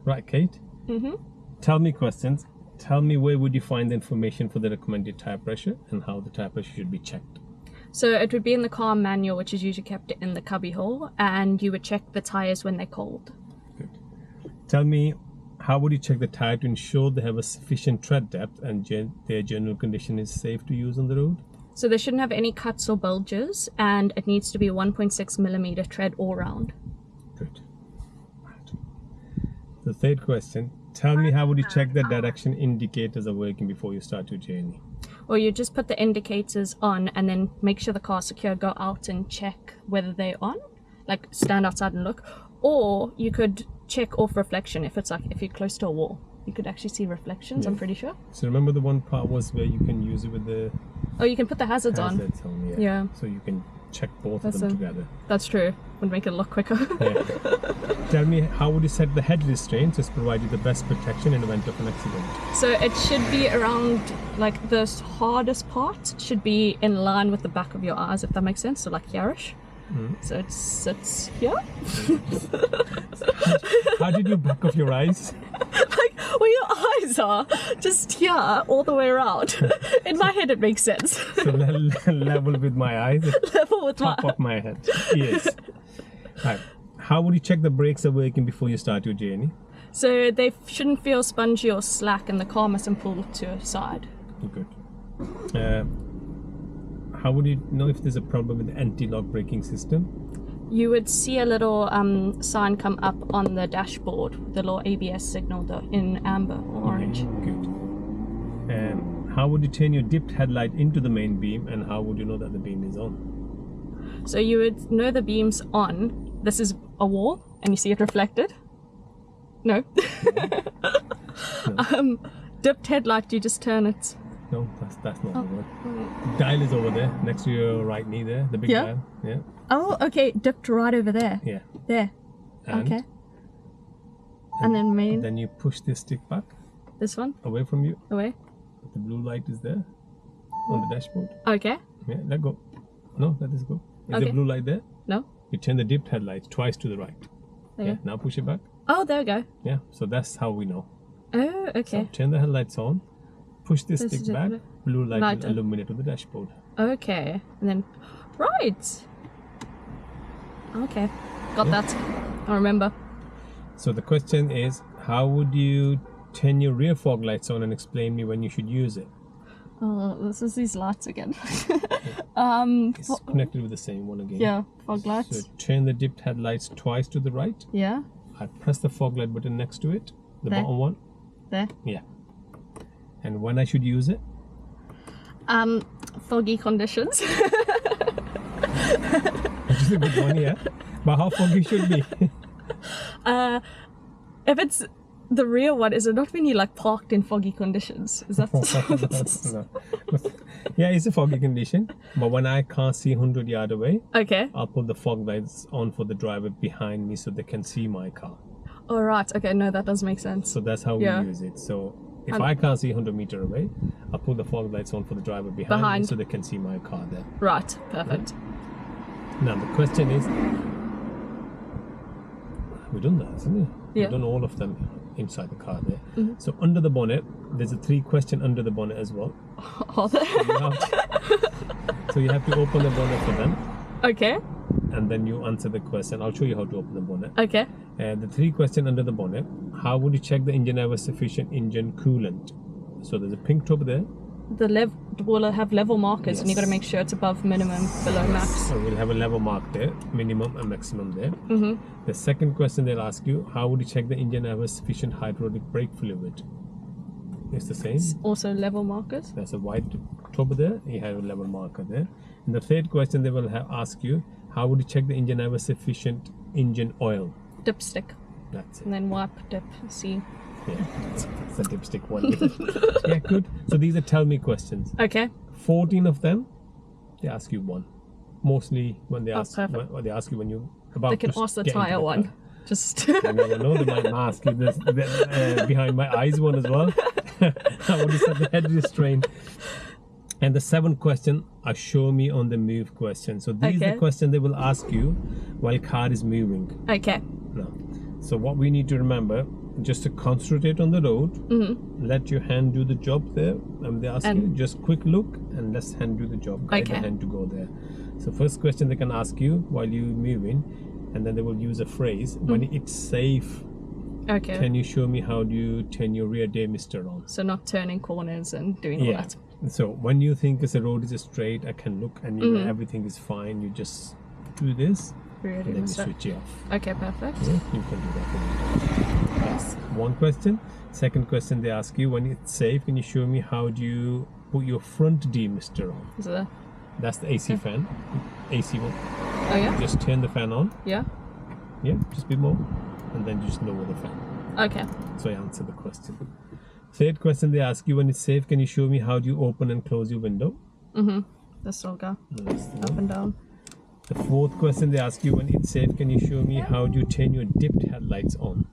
Right, Kate? Mm-hmm. Tell me questions. Tell me where would you find the information for the recommended tire pressure and how the tire pressure should be checked. So it would be in the car manual, which is usually kept in the cubby hole, and you would check the tires when they're cold. Good. Tell me, how would you check the tire to ensure they have a sufficient tread depth and their general condition is safe to use on the road? So they shouldn't have any cuts or bulges, and it needs to be 1.6 millimeter tread all round. Good. Right. The third question, tell me how would you check the direction indicators are working before you start your journey? Or you just put the indicators on and then make sure the car's secure, go out and check whether they're on, like stand outside and look. Or you could check off reflection if you're close to a wall. You could actually see reflections, Yeah. I'm pretty sure. So remember the one part was where you can use it with the Oh, you can put the hazards on. yeah. Yeah. So you can check both That's of them together. That's true. Would make it look quicker. Yeah. Tell me, how would you set the head restraints to provide you the best protection in the event of an accident? So it should be around, like the hardest part should be in line with the back of your eyes, if that makes sense. So like here-ish. So it sits here. How did you back of your eyes? Like where your eyes are, just here all the way around. In my head it makes sense. So level with my eyes, Level with top of my head. Yes. Right. How would you check the brakes are working before you start your journey? So they shouldn't feel spongy or slack, and the car mustn't pull to a side. Good. How would you know if there's a problem with the anti-lock braking system? You would see a little sign come up on the dashboard, the little ABS signal in amber or orange. Good. How would you turn your dipped headlight into the main beam, and how would you know that the beam is on? So you would know the beam's on. This is a wall, and you see it reflected. No. No. Dipped headlight, you just turn it. No, that's not the one. The dial is over there, next to your right knee there, the big dial. Yeah. Oh, okay, dipped right over there. Yeah. There. And, okay. And then main. Then you push this stick back. This one? Away from you. Away. The blue light is there on the dashboard. Okay. Yeah, let go. No, let this go. Is Okay. the blue light there? No. You turn the dipped headlights twice to the right. Okay. Yeah, now push it back. Oh, there we go. Yeah, so that's how we know. Oh, okay. So turn the headlights on, push this This stick is back, it. blue light Light will on. illuminate on the dashboard. Okay. And then, right. Okay. Got Yeah. that. I remember. So the question is, how would you turn your rear fog lights on and explain me when you should use it? Oh, this is these lights again. It's connected with the same one again. Yeah, fog lights. So turn the dipped headlights twice to the right. Yeah, I press the fog light button next to it, the There. bottom one. there. Yeah. And when I should use it? Foggy conditions. Which is a good one, yeah. But how foggy should be? If it's the real one, is it not when you like parked in foggy conditions? Is that No. Yeah, it's a foggy condition. But when I can't see 100 yards away, okay? I'll put the fog lights on for the driver behind me so they can see my car. All right. Okay, no, that does make sense. So that's how Yeah. we use it. So if I can't see 100 meters away, I'll put the fog lights on for the driver behind me so they can see my car there. Right. Perfect. Now the question is, we've done that, hasn't we? Yeah. We've done all of them inside the car there. So under the bonnet, there's a 3 question under the bonnet as well. Are there? So you have to open the bonnet for them, Okay. and then you answer the question. I'll show you how to open the bonnet. Okay. The 3 question under the bonnet, how would you check the engine have a sufficient engine coolant? So there's a pink top there. The will have level markers, and you got to make sure it's above minimum, below max. So we'll have a level mark there, minimum and maximum there. The second question they'll ask you, how would you check the engine have a sufficient hydraulic brake fluid? It's the same. Also level markers. There's a white top there, you have a level marker there. And the third question they will ask you, how would you check the engine have a sufficient engine oil? Dipstick. That's it. And then wipe, dip, see. Yeah, it's a dipstick one. Yeah, good. So these are tell me questions. Okay. 14 of them, they ask you one. Mostly when they ask, perfect. when they ask you when you about. They can to ask the get into tire one. car. Just. I never know. They might ask you this behind my eyes one as well. How would you set the head restraint? And the 7th question are show me on the move question. So these are the questions they will ask you while car is moving. Okay. No. So what we need to remember, just to concentrate on the road. Let your hand do the job there. They ask you just quick look and let's hand do the job. Guide the hand to go there. So first question they can ask you while you moving, and then they will use a phrase when it's safe. Okay. Can you show me how do you turn your rear day mister on? So not turning corners and doing all that. So when you think the road is straight, I can look and you know, everything is fine, you just do this Rear day and then you mister. switch it off. Okay, perfect. Yeah, you can do that. That's one question. Second question they ask you, when it's safe, can you show me how do you put your front demister on? Is it That's the AC fan. AC one. Oh yeah? Just turn the fan on. Yeah? Yeah, just a bit more. And then just lower the fan. Okay. So I answer the question. Third question they ask you, when it's safe, can you show me how do you open and close your window? This will go That's the up one. and down. The fourth question they ask you, when it's safe, can you show me how do you turn your dipped headlights on?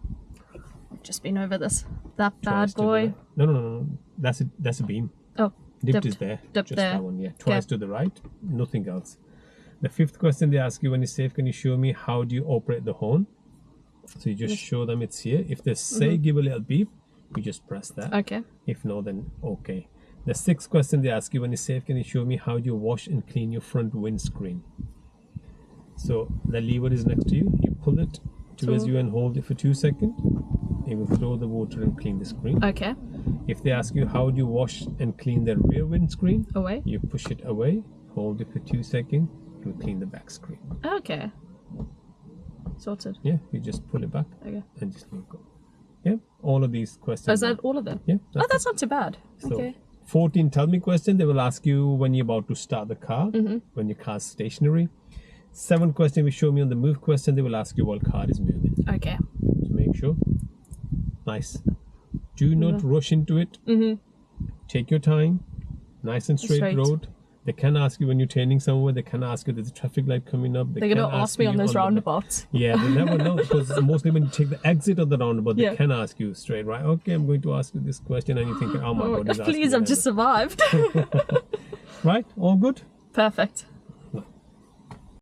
Just been over this. That Twice bad to the boy. right. No. That's a beam. Oh, Dipped is there. Dipped Just there. that one, yeah. Twice Okay. to the right, nothing else. The fifth question they ask you, when it's safe, can you show me how do you operate the horn? So you just show them it's here. If they say give a little beep, you just press that. Okay. If no, then okay. The sixth question they ask you, when it's safe, can you show me how do you wash and clean your front windscreen? So the lever is next to you. You pull it towards you and hold it for 2 seconds. It will throw the water and clean the screen. Okay. If they ask you how do you wash and clean the rear windscreen, Away. you push it away, hold it for 2 seconds, it will clean the back screen. Okay. Sorted. Yeah, you just pull it back Okay. and just let go. Yeah, all of these questions. Oh, is that all of them? Yeah. Oh, that's not too bad. So, Okay. 14 tell me question, they will ask you when you're about to start the car, when your car's stationary. 7 question will show me on the move question, they will ask you while car is moving. Okay. So make sure. Nice. Do not rush into it. Take your time. Nice and straight road. They can ask you when you're turning somewhere, they can ask you there's a traffic light coming up. They're going to ask me on those roundabouts. Yeah, they never know, because mostly when you take the exit of the roundabout, they can ask you straight, right? Okay, I'm going to ask you this question, and you think, oh my God, he's asking Please, me I've that. just survived. Right? All good? Perfect.